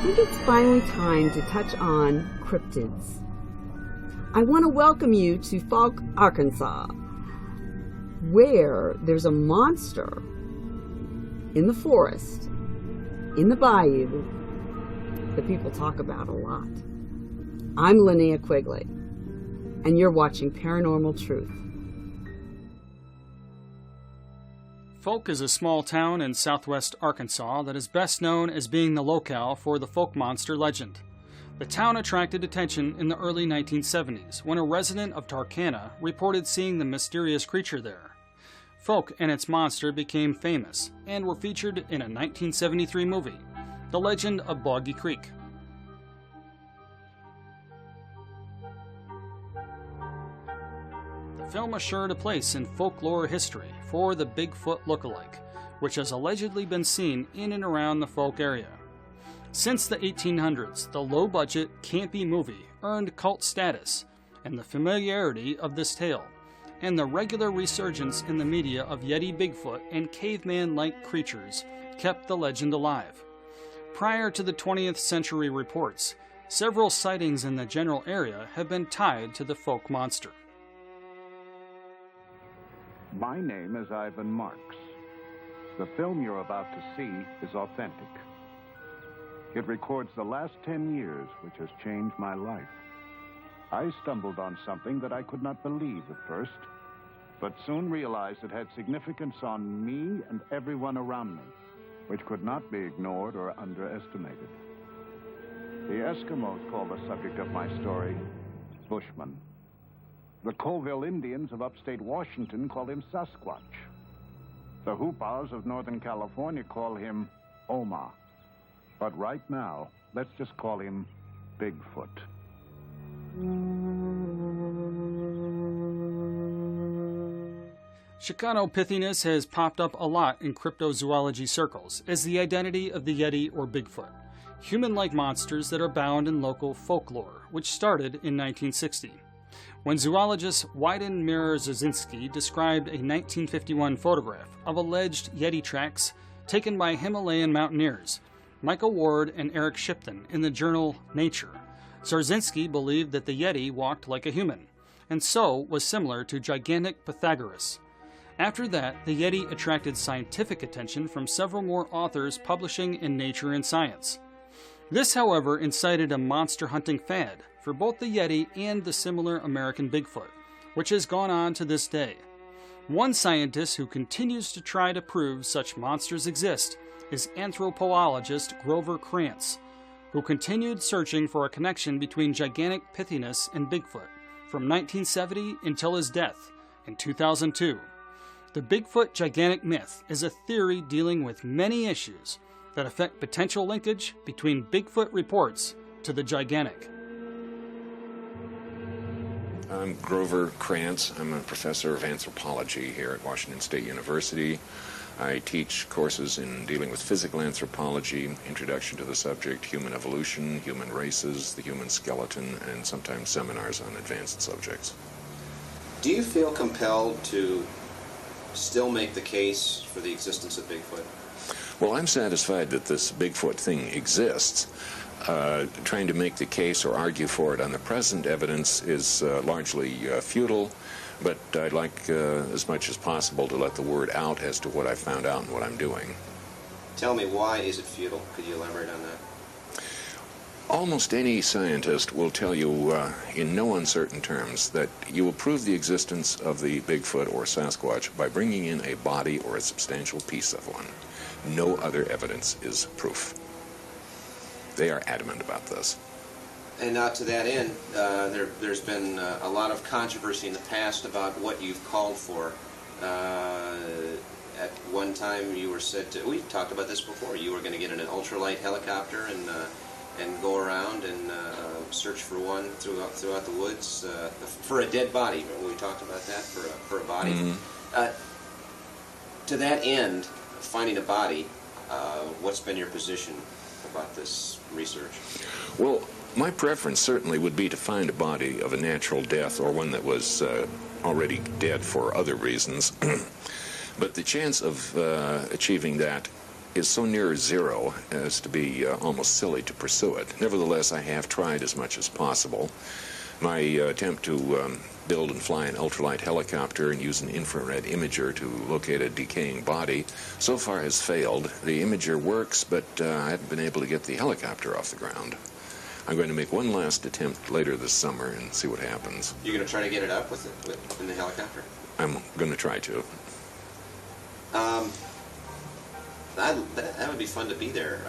think it's finally time to touch on cryptids. I want to welcome you to Fouke, Arkansas, where there's a monster in the forest, in the bayou, that people talk about a lot. I'm Linnea Quigley, and you're watching Paranormal Truth. Fouke is a small town in southwest Arkansas that is best known as being the locale for the Fouke Monster legend. The town attracted attention in the early 1970s when a resident of Tarkana reported seeing the mysterious creature there. Fouke and its monster became famous and were featured in a 1973 movie, The Legend of Boggy Creek. The film assured a place in folklore history for the Bigfoot lookalike, which has allegedly been seen in and around the Fouke area. Since the 1800s, the low-budget, campy movie earned cult status, and the familiarity of this tale, and the regular resurgence in the media of Yeti Bigfoot and caveman-like creatures kept the legend alive. Prior to the 20th century reports, several sightings in the general area have been tied to the Fouke monster. My name is Ivan Marks. The film you're about to see is authentic. It records the last 10 years, which has changed my life. I stumbled on something that I could not believe at first, but soon realized it had significance on me and everyone around me, which could not be ignored or underestimated. The Eskimos call the subject of my story Bushman. The Colville Indians of upstate Washington call him Sasquatch. The Hoopows of Northern California call him Oma. But right now, let's just call him Bigfoot. Chicanopithecus has popped up a lot in cryptozoology circles as the identity of the Yeti or Bigfoot, human-like monsters that are bound in local folklore, which started in 1960. When zoologist Wyden Mierzynski described a 1951 photograph of alleged Yeti tracks taken by Himalayan mountaineers, Michael Ward and Eric Shipton, in the journal Nature, Zarzinski believed that the Yeti walked like a human, and so was similar to gigantic Pythagoras. After that, the Yeti attracted scientific attention from several more authors publishing in Nature and Science. This, however, incited a monster hunting fad for both the Yeti and the similar American Bigfoot, which has gone on to this day. One scientist who continues to try to prove such monsters exist is anthropologist Grover Krantz, who continued searching for a connection between gigantic Pythagoras and Bigfoot from 1970 until his death in 2002. The Bigfoot gigantic myth is a theory dealing with many issues that affect potential linkage between Bigfoot reports to the gigantic. I'm Grover Krantz. I'm a professor of anthropology here at Washington State University. I teach courses in dealing with physical anthropology, introduction to the subject, human evolution, human races, the human skeleton, and sometimes seminars on advanced subjects. Do you feel compelled to still make the case for the existence of Bigfoot? Well, I'm satisfied that this Bigfoot thing exists. Trying to make the case or argue for it on the present evidence is largely futile, but I'd like as much as possible to let the word out as to what I found out and what I'm doing. Tell me, why is it futile? Could you elaborate on that? Almost any scientist will tell you in no uncertain terms that you will prove the existence of the Bigfoot or Sasquatch by bringing in a body or a substantial piece of one. No other evidence is proof. They are adamant about this. And to that end, there's been a lot of controversy in the past about what you've called for. At one time, you were said to, we've talked about this before, you were going to get in an ultralight helicopter and go around and search for one throughout the woods for a dead body. We talked about that, for a body. Mm-hmm. To that end, finding a body, what's been your position about this research? Well, my preference certainly would be to find a body of a natural death or one that was already dead for other reasons. But the chance of achieving that is so near zero as to be almost silly to pursue it. Nevertheless, I have tried as much as possible. My attempt to build and fly an ultralight helicopter and use an infrared imager to locate a decaying body so far has failed. The imager works, but I haven't been able to get the helicopter off the ground. I'm going to make one last attempt later this summer and see what happens. You're going to try to get it up in the helicopter? I'm going to try to. That would be fun to be there.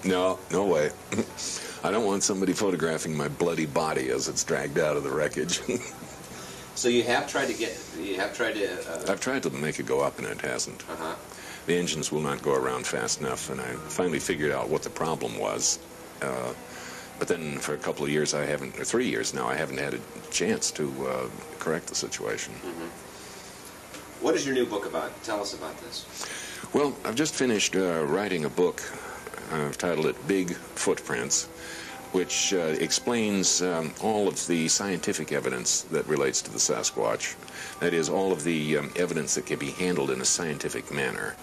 No way. I don't want somebody photographing my bloody body as it's dragged out of the wreckage. So you have tried to I've tried to make it go up and it hasn't. The engines will not go around fast enough, and I finally figured out what the problem was. But then for a couple of years, 3 years now, I haven't had a chance to correct the situation. What is your new book about? Tell us about this. Well, I've just finished writing a book. I've titled it Big Footprints, which explains all of the scientific evidence that relates to the Sasquatch. That is, all of the evidence that can be handled in a scientific manner.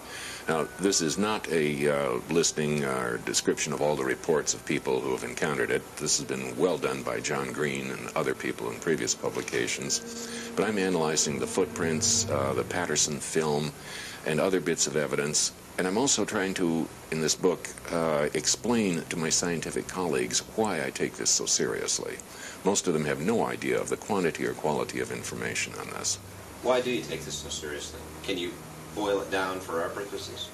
Now, this is not a listing or description of all the reports of people who have encountered it. This has been well done by John Green and other people in previous publications. But I'm analyzing the footprints, the Patterson film, and other bits of evidence. And I'm also trying to, in this book, explain to my scientific colleagues why I take this so seriously. Most of them have no idea of the quantity or quality of information on this. Why do you take this so seriously? Can you boil it down for our purposes?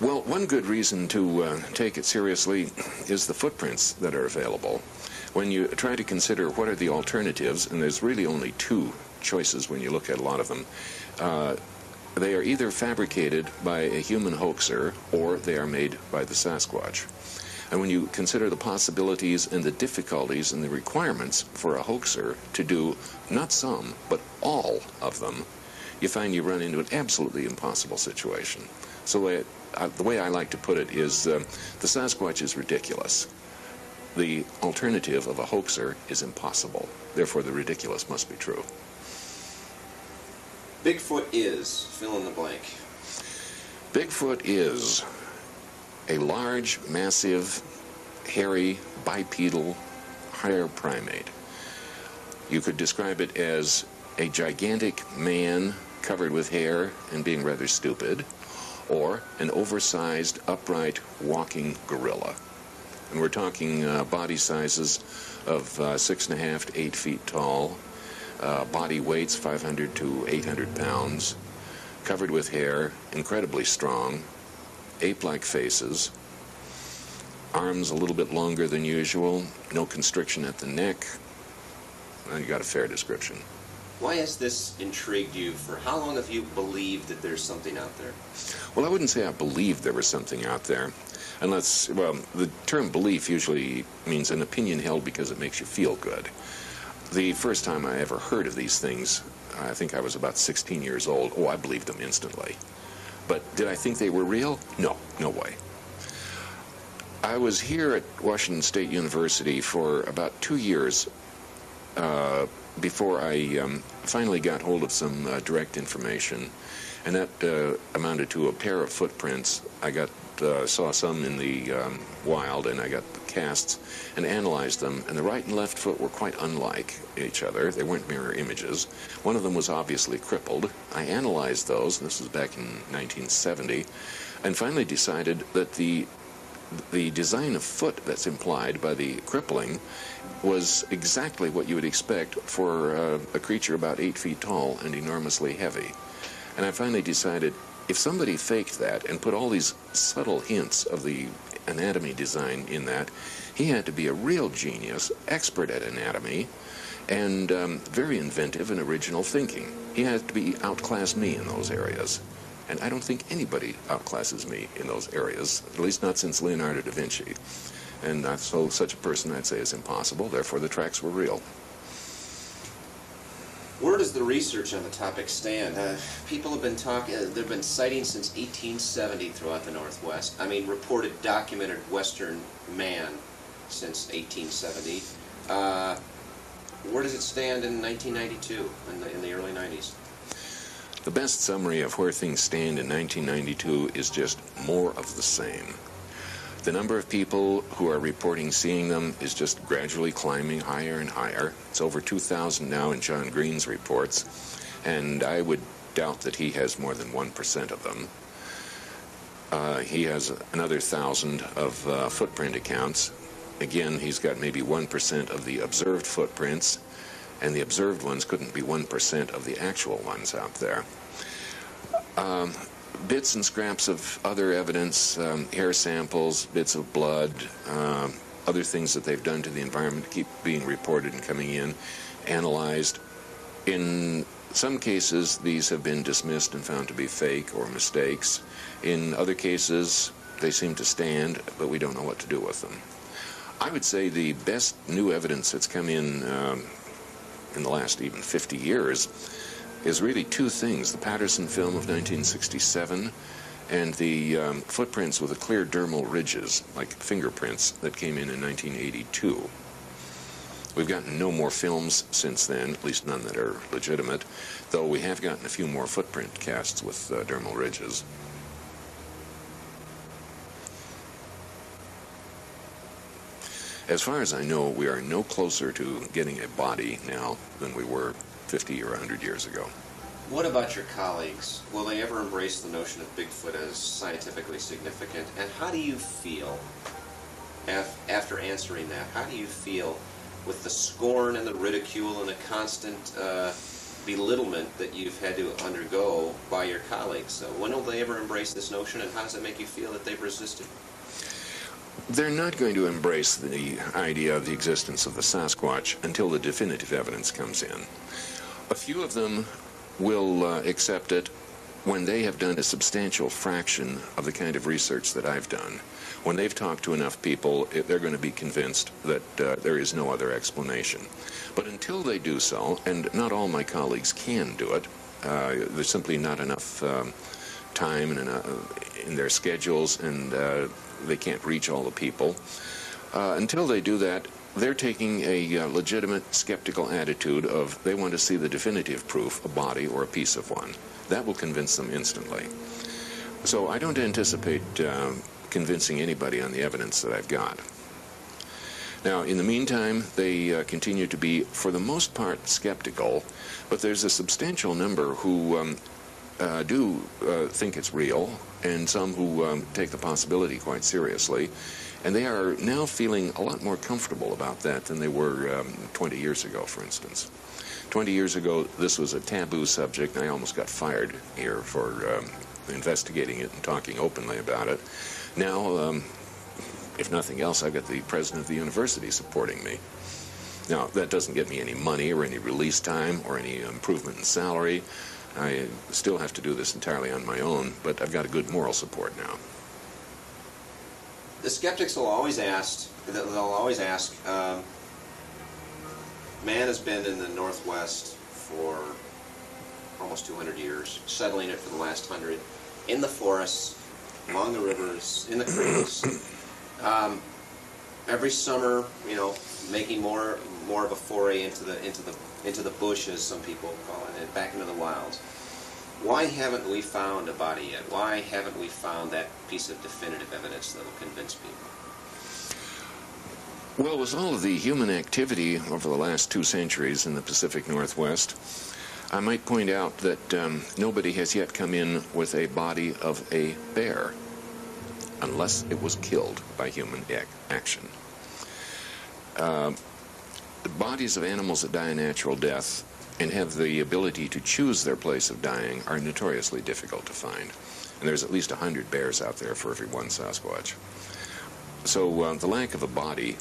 Well, one good reason to take it seriously is the footprints that are available. When you try to consider what are the alternatives, and there's really only two choices when you look at a lot of them, they are either fabricated by a human hoaxer or they are made by the Sasquatch. And when you consider the possibilities and the difficulties and the requirements for a hoaxer to do not some, but all of them, you find you run into an absolutely impossible situation. So the way I like to put it is the Sasquatch is ridiculous. The alternative of a hoaxer is impossible. Therefore, the ridiculous must be true. Bigfoot is, fill in the blank. Bigfoot is a large, massive, hairy, bipedal, higher primate. You could describe it as a gigantic man covered with hair and being rather stupid, or an oversized, upright, walking gorilla. And we're talking body sizes of 6.5 to 8 feet tall, body weights 500 to 800 pounds, covered with hair, incredibly strong, ape-like faces, arms a little bit longer than usual, no constriction at the neck. Well, you got a fair description. Why has this intrigued you? For how long have you believed that there's something out there? Well, I wouldn't say I believed there was something out there. Unless, well, the term belief usually means an opinion held because it makes you feel good. The first time I ever heard of these things, I think I was about 16 years old. Oh, I believed them instantly. But did I think they were real? No, no way. I was here at Washington State University for about 2 years before I finally got hold of some direct information, and that amounted to a pair of footprints. I saw some in the wild, and I got the casts and analyzed them, and the right and left foot were quite unlike each other. They weren't mirror images. One of them was obviously crippled. I analyzed those, this was back in 1970, and finally decided that the design of foot that's implied by the crippling was exactly what you would expect for a creature about 8 feet tall and enormously heavy. And I finally decided if somebody faked that and put all these subtle hints of the anatomy design in that, he had to be a real genius, expert at anatomy, and very inventive and original thinking. He had to be outclass me in those areas. And I don't think anybody outclasses me in those areas, at least not since Leonardo da Vinci. And so such a person I'd say is impossible, therefore the tracks were real. Where does the research on the topic stand? People have been talking, there have been sightings since 1870 throughout the Northwest. I mean, reported documented Western man since 1870. Where does it stand in 1992, in the early 90s? The best summary of where things stand in 1992 is just more of the same. The number of people who are reporting seeing them is just gradually climbing higher and higher. It's over 2,000 now in John Green's reports, and I would doubt that he has more than 1% of them. He has another 1,000 of footprint accounts. Again, he's got maybe 1% of the observed footprints, and the observed ones couldn't be 1% of the actual ones out there. Bits and scraps of other evidence, hair samples, bits of blood, other things that they've done to the environment keep being reported and coming in, analyzed. In some cases, these have been dismissed and found to be fake or mistakes. In other cases, they seem to stand, but we don't know what to do with them. I would say the best new evidence that's come in the last even 50 years is really two things: the Patterson film of 1967 and the footprints with the clear dermal ridges, like fingerprints, that came in 1982. We've gotten no more films since then, at least none that are legitimate, though we have gotten a few more footprint casts with dermal ridges. As far as I know, we are no closer to getting a body now than we were 50 or 100 years ago. What about your colleagues? Will they ever embrace the notion of Bigfoot as scientifically significant? And how do you feel, after answering that, how do you feel with the scorn and the ridicule and the constant belittlement that you've had to undergo by your colleagues? When will they ever embrace this notion, and how does it make you feel that they've resisted? They're not going to embrace the idea of the existence of the Sasquatch until the definitive evidence comes in. A few of them will accept it when they have done a substantial fraction of the kind of research that I've done. When they've talked to enough people, they're going to be convinced that there is no other explanation. But until they do so, and not all my colleagues can do it, there's simply not enough time and in their schedules, and they can't reach all the people. Until they do that, they're taking a legitimate skeptical attitude of they want to see the definitive proof, a body or a piece of one. That will convince them instantly. So I don't anticipate convincing anybody on the evidence that I've got. Now, in the meantime, they continue to be, for the most part, skeptical, but there's a substantial number who do think it's real, and some who take the possibility quite seriously. And they are now feeling a lot more comfortable about that than they were 20 years ago, for instance. 20 years ago, this was a taboo subject. I almost got fired here for investigating it and talking openly about it. Now, if nothing else, I've got the president of the university supporting me. Now, that doesn't get me any money or any release time or any improvement in salary. I still have to do this entirely on my own, but I've got a good moral support now. The skeptics will always ask, man has been in the Northwest for almost 200 years, settling it for the last 100, in the forests, along the rivers, in the creeks. Every summer, making more of a foray into the bush, as some people call it, back into the wilds. Why haven't we found a body yet? Why haven't we found that piece of definitive evidence that will convince people? Well, with all of the human activity over the last 2 centuries in the Pacific Northwest, I might point out that nobody has yet come in with a body of a bear, unless it was killed by human action. The bodies of animals that die a natural death and have the ability to choose their place of dying are notoriously difficult to find. And there's at least 100 bears out there for every one Sasquatch. So the lack of a body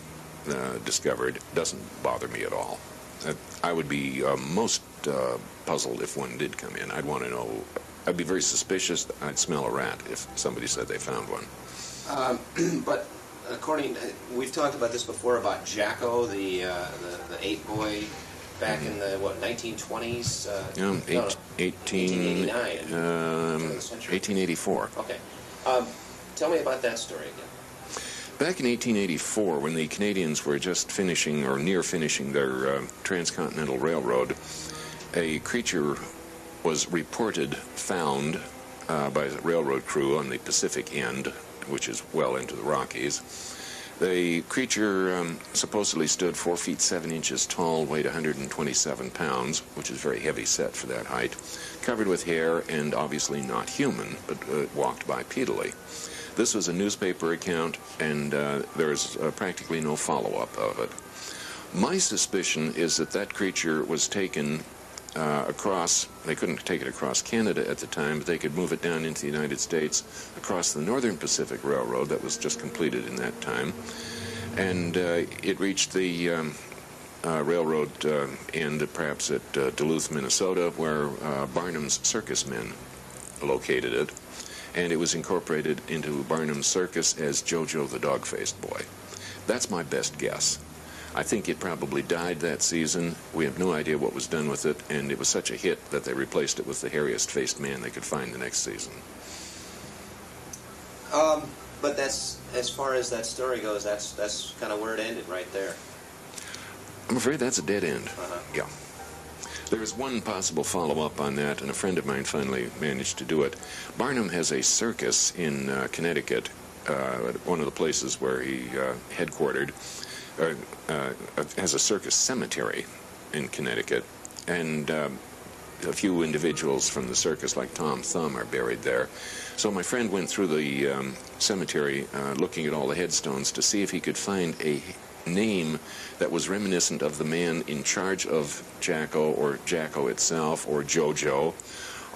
discovered doesn't bother me at all. I would be most puzzled if one did come in. I'd want to know. I'd be very suspicious. I'd smell a rat if somebody said they found one. But we've talked about this before about Jacko, the ape boy, back in the 1920s. 1889. 1884. Okay. Tell me about that story again. Back in 1884, when the Canadians were just finishing or near finishing their transcontinental railroad, a creature was reported found by the railroad crew on the Pacific end, which is well into the Rockies. The creature supposedly stood 4 feet 7 inches tall, weighed 127 pounds, which is very heavy set for that height, covered with hair and obviously not human, but walked bipedally. This was a newspaper account, and there is practically no follow-up of it. My suspicion is that that creature was taken across, they couldn't take it across Canada at the time, but they could move it down into the United States across the Northern Pacific Railroad that was just completed in that time. And it reached the railroad end, perhaps at Duluth, Minnesota, where Barnum's circus men located it. And it was incorporated into Barnum's circus as Jojo the Dog-Faced Boy. That's my best guess. I think it probably died that season. We have no idea what was done with it, and it was such a hit that they replaced it with the hairiest-faced man they could find the next season. But that's, as far as that story goes, that's kind of where it ended, right there. I'm afraid that's a dead end. Uh-huh. Yeah. There is one possible follow-up on that, and a friend of mine finally managed to do it. Barnum has a circus in Connecticut, one of the places where he headquartered. Has a circus cemetery in Connecticut, and a few individuals from the circus, like Tom Thumb, are buried there. So my friend went through the cemetery looking at all the headstones to see if he could find a name that was reminiscent of the man in charge of Jacko, or Jacko itself, or Jojo,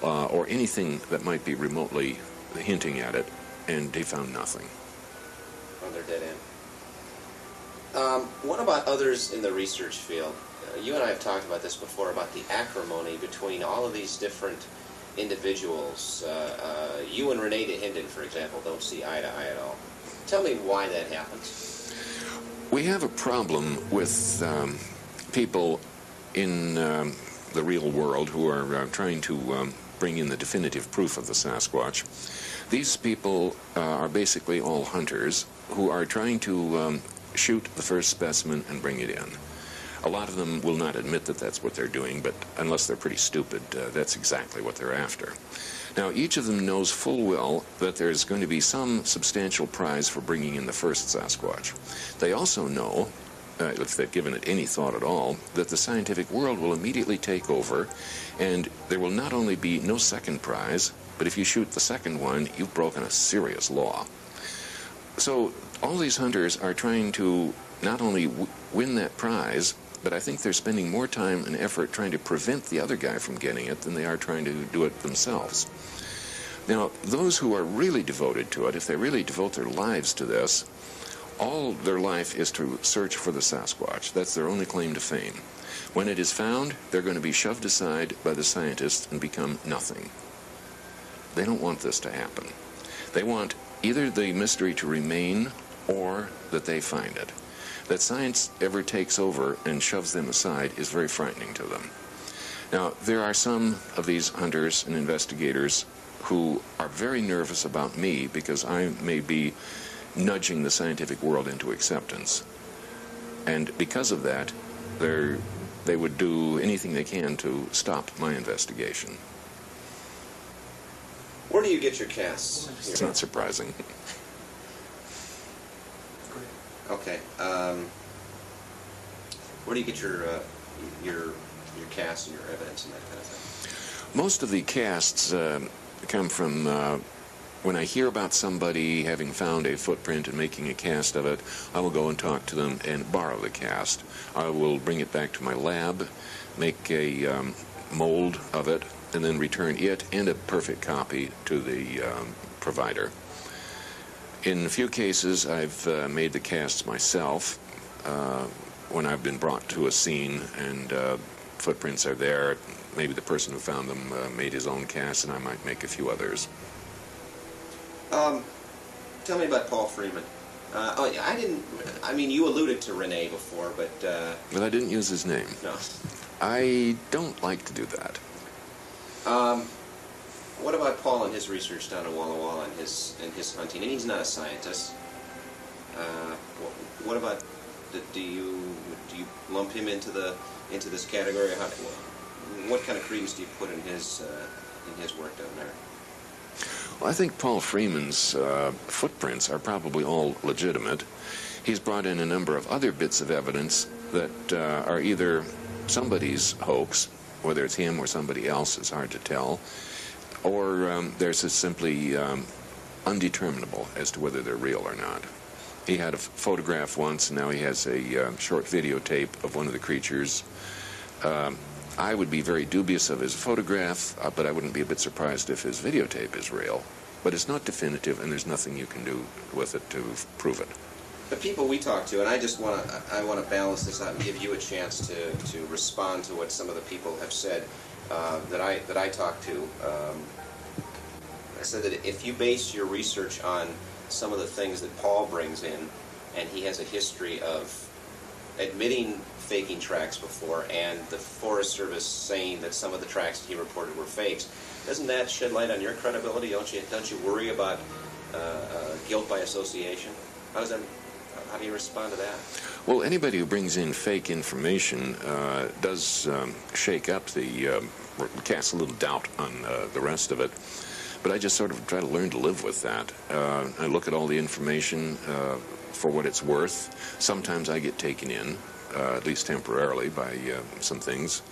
or anything that might be remotely hinting at it, and he found nothing. Oh, they're dead end. What about others in the research field? You and I have talked about this before, about the acrimony between all of these different individuals. You and Renee DeHinden, for example, don't see eye to eye at all. Tell me why that happens. We have a problem with people in the real world who are trying to bring in the definitive proof of the Sasquatch. These people are basically all hunters who are trying to shoot the first specimen and bring it in. A lot of them will not admit that that's what they're doing, but unless they're pretty stupid, that's exactly what they're after. Now, each of them knows full well that there's going to be some substantial prize for bringing in the first Sasquatch. They also know, if they've given it any thought at all, that the scientific world will immediately take over, and there will not only be no second prize, but if you shoot the second one, you've broken a serious law. So all these hunters are trying to not only win that prize, but I think they're spending more time and effort trying to prevent the other guy from getting it than they are trying to do it themselves. Now, those who are really devoted to it, if they really devote their lives to this, all their life is to search for the Sasquatch. That's their only claim to fame. When it is found, they're going to be shoved aside by the scientists and become nothing. They don't want this to happen. They want either the mystery to remain or that they find it. That science ever takes over and shoves them aside is very frightening to them. Now, there are some of these hunters and investigators who are very nervous about me because I may be nudging the scientific world into acceptance. And because of that, they would do anything they can to stop my investigation. Where do you get your casts? It's not surprising. Okay. Where do you get your casts and your evidence and that kind of thing? Most of the casts come from when I hear about somebody having found a footprint and making a cast of it. I will go and talk to them and borrow the cast. I will bring it back to my lab, make a mold of it, and then return it and a perfect copy to the provider. In a few cases, I've made the casts myself when I've been brought to a scene and footprints are there. Maybe the person who found them made his own cast, and I might make a few others. Tell me about Paul Freeman. You alluded to Renee before, but... But I didn't use his name. No. I don't like to do that. What about Paul and his research down in Walla Walla and his hunting? And he's not a scientist. What about do you lump him into this category? what kind of credence do you put in his work down there? Well, I think Paul Freeman's footprints are probably all legitimate. He's brought in a number of other bits of evidence that are either somebody's hoax, whether it's him or somebody else, it's hard to tell, or they're just simply undeterminable as to whether they're real or not. He had a photograph once, and now he has a short videotape of one of the creatures. I would be very dubious of his photograph, but I wouldn't be a bit surprised if his videotape is real. But it's not definitive, and there's nothing you can do with it to prove it. The people we talk to, and I want to balance this out and give you a chance to respond to what some of the people have said that I talked to. I said that if you base your research on some of the things that Paul brings in, and he has a history of admitting faking tracks before, and the Forest Service saying that some of the tracks he reported were fakes, doesn't that shed light on your credibility? Don't you worry about guilt by association? How do you respond to that? Well, anybody who brings in fake information does shake up cast a little doubt on the rest of it. But I just sort of try to learn to live with that. I look at all the information for what it's worth. Sometimes I get taken in, at least temporarily, by some things.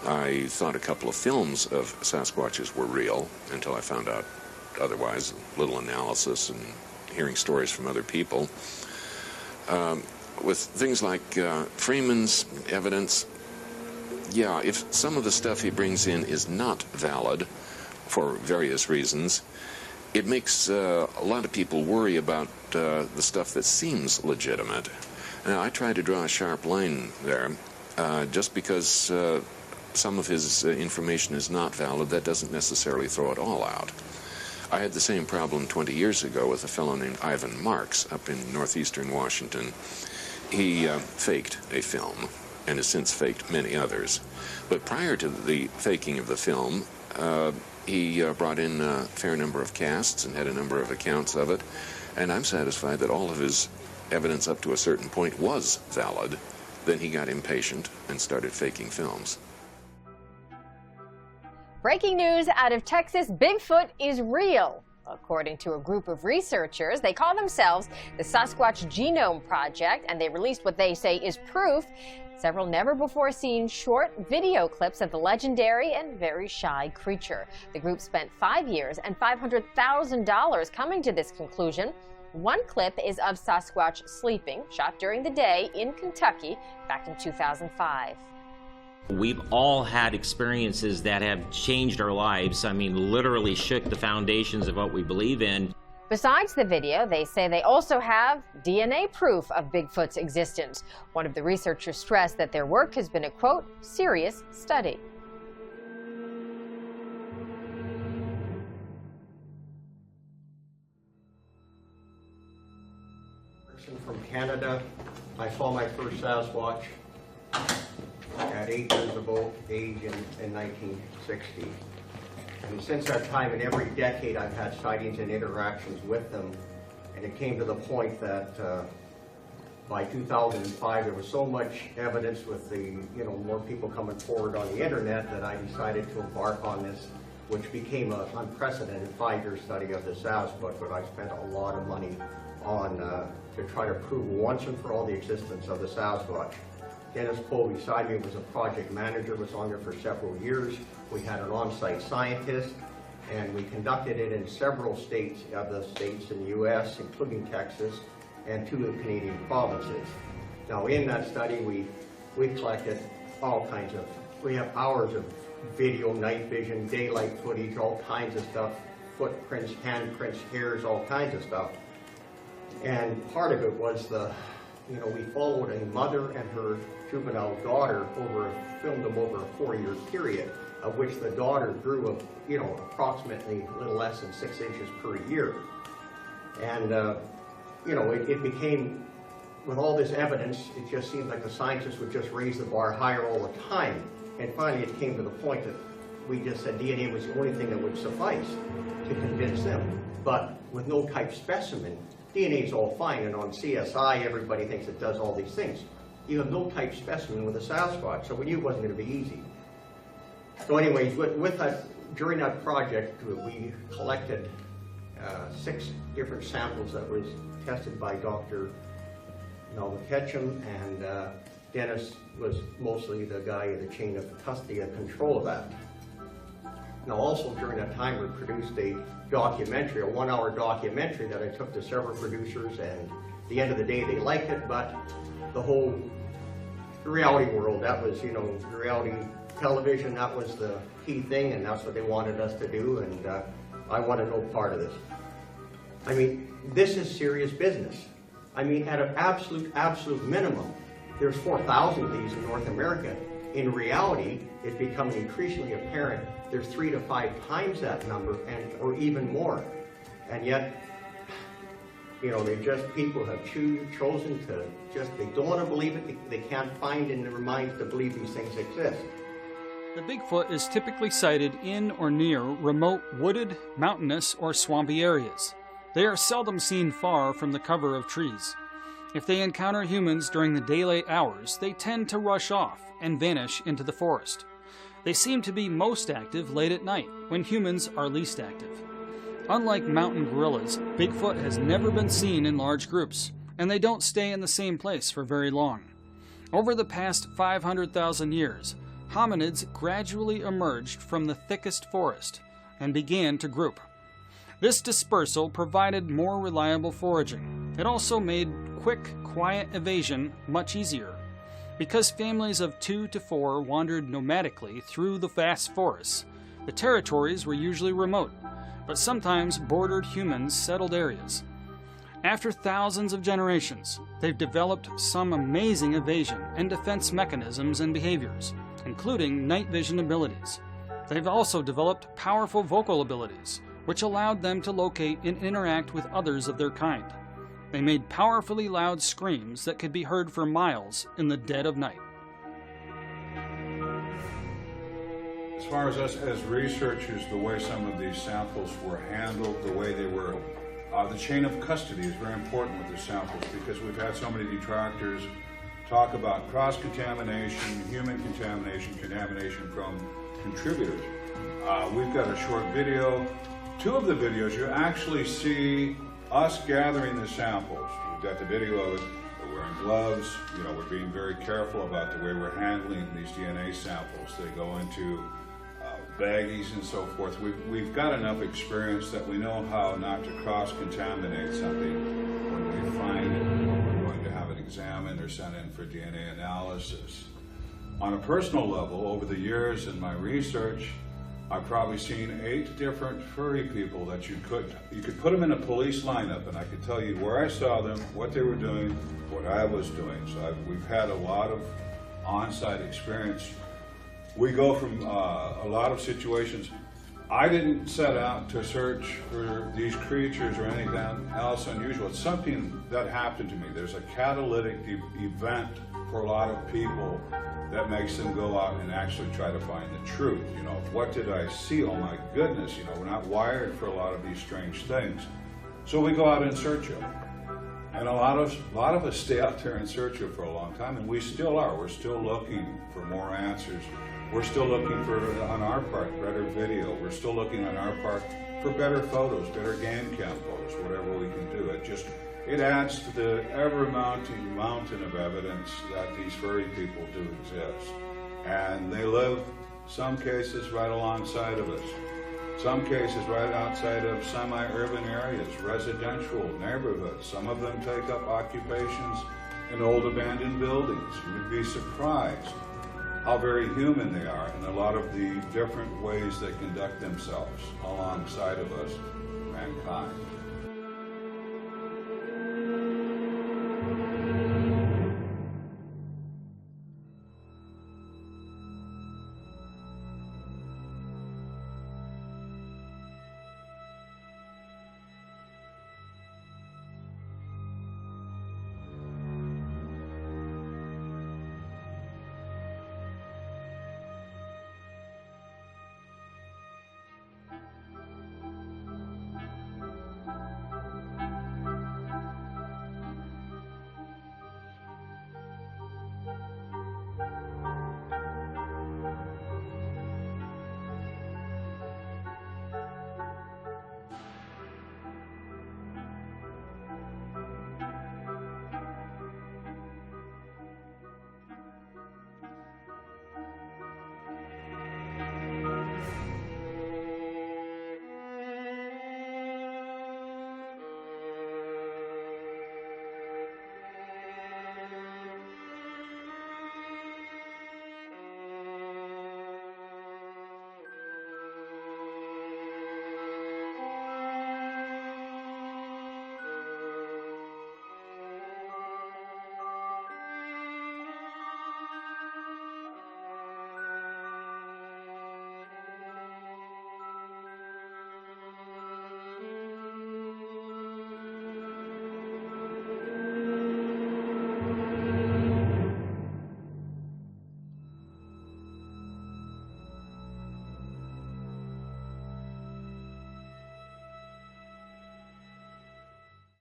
I thought a couple of films of Sasquatches were real until I found out otherwise. A little analysis and hearing stories from other people. With things like Freeman's evidence, yeah, if some of the stuff he brings in is not valid for various reasons, it makes a lot of people worry about the stuff that seems legitimate. Now, I try to draw a sharp line there. Just because some of his information is not valid, that doesn't necessarily throw it all out. I had the same problem 20 years ago with a fellow named Ivan Marks up in northeastern Washington. He faked a film and has since faked many others. But prior to the faking of the film, he brought in a fair number of casts and had a number of accounts of it, and I'm satisfied that all of his evidence up to a certain point was valid. Then he got impatient and started faking films. Breaking news out of Texas, Bigfoot is real. According to a group of researchers, they call themselves the Sasquatch Genome Project, and they released what they say is proof. Several never-before-seen short video clips of the legendary and very shy creature. The group spent 5 years and $500,000 coming to this conclusion. One clip is of Sasquatch sleeping, shot during the day in Kentucky back in 2005. We've all had experiences that have changed our lives. I mean, literally shook the foundations of what we believe in. Besides the video, they say they also have DNA proof of Bigfoot's existence. One of the researchers stressed that their work has been a, quote, serious study. From Canada, I saw my first Sasquatch at 8 years of age in 1960. And since that time, in every decade, I've had sightings and interactions with them. And it came to the point that by 2005, there was so much evidence with the, more people coming forward on the internet that I decided to embark on this, which became an unprecedented 5-year study of the Sasquatch, but I spent a lot of money on to try to prove once and for all the existence of the Sasquatch. Dennis Poe beside me was a project manager, was on there for several years. We had an on-site scientist, and we conducted it in several states of the states in the U.S., including Texas, and 2 of the Canadian provinces. Now, in that study, we collected all kinds of, we have hours of video, night vision, daylight footage, all kinds of stuff, footprints, handprints, hairs, all kinds of stuff. And part of it was we followed a mother and her juvenile daughter filmed them over a 4-year period, of which the daughter grew approximately a little less than 6 inches per year. And, it became, with all this evidence, it just seemed like the scientists would just raise the bar higher all the time. And finally it came to the point that we just said DNA was the only thing that would suffice to convince them. But with no type specimen, DNA is all fine, and on CSI, everybody thinks it does all these things. You have no type specimen with a Sasquatch, so we knew it wasn't going to be easy. So anyways, with that, during that project, we collected 6 different samples that was tested by Dr. Melvin Ketchum, and Dennis was mostly the guy in the chain of custody and control of that. Now also during that time we produced a documentary, a 1-hour documentary that I took to several producers, and at the end of the day they liked it, but the whole reality world, that was, you know, reality television, that was the key thing, and that's what they wanted us to do, and I wanted no part of this. I mean, this is serious business. I mean, at an absolute minimum, there's 4,000 of these in North America. In reality, it's becoming increasingly apparent there's 3 to 5 times that number, or even more. And yet, you know, people have chosen to they don't want to believe it. They can't find in their minds to believe these things exist. The Bigfoot is typically sighted in or near remote wooded, mountainous, or swampy areas. They are seldom seen far from the cover of trees. If they encounter humans during the daylight hours, they tend to rush off and vanish into the forest. They seem to be most active late at night, when humans are least active. Unlike mountain gorillas, Bigfoot has never been seen in large groups, and they don't stay in the same place for very long. Over the past 500,000 years, hominids gradually emerged from the thickest forest and began to group. This dispersal provided more reliable foraging. It also made quick, quiet evasion much easier. Because families of 2 to 4 wandered nomadically through the vast forests, the territories were usually remote, but sometimes bordered humans' settled areas. After thousands of generations, they've developed some amazing evasion and defense mechanisms and behaviors, including night vision abilities. They've also developed powerful vocal abilities, which allowed them to locate and interact with others of their kind. They made powerfully loud screams that could be heard for miles in the dead of night. As far as us as researchers, the way some of these samples were handled, the way they were, the chain of custody is very important with the samples, because we've had so many detractors talk about cross-contamination, human contamination, contamination from contributors. We've got a short video. 2 of the videos, you actually see us gathering the samples. We've got the video of it. We're wearing gloves. You know, we're being very careful about the way we're handling these DNA samples. They go into baggies and so forth. We've got enough experience that we know how not to cross-contaminate something when we find it, when we're going to have it examined or sent in for DNA analysis. On a personal level, over the years in my research, I've probably seen 8 different furry people that you could put them in a police lineup, and I could tell you where I saw them, what they were doing, what I was doing. So we've had a lot of on-site experience. We go from a lot of situations. I didn't set out to search for these creatures or anything else unusual. It's something that happened to me. There's a catalytic event for a lot of people that makes them go out and actually try to find the truth. You know, what did I see? Oh my goodness, you know, we're not wired for a lot of these strange things. So we go out in search of them. And a lot of us stay out there in search of it for a long time, and we still are. We're still looking for more answers. We're still looking for, on our part, better video. We're still looking on our part for better photos, better game cam photos, whatever we can do. It adds to the ever-mounting mountain of evidence that these furry people do exist. And they live, some cases, right alongside of us. Some cases right outside of semi-urban areas, residential neighborhoods. Some of them take up occupations in old abandoned buildings. You would be surprised how very human they are in a lot of the different ways they conduct themselves alongside of us, mankind.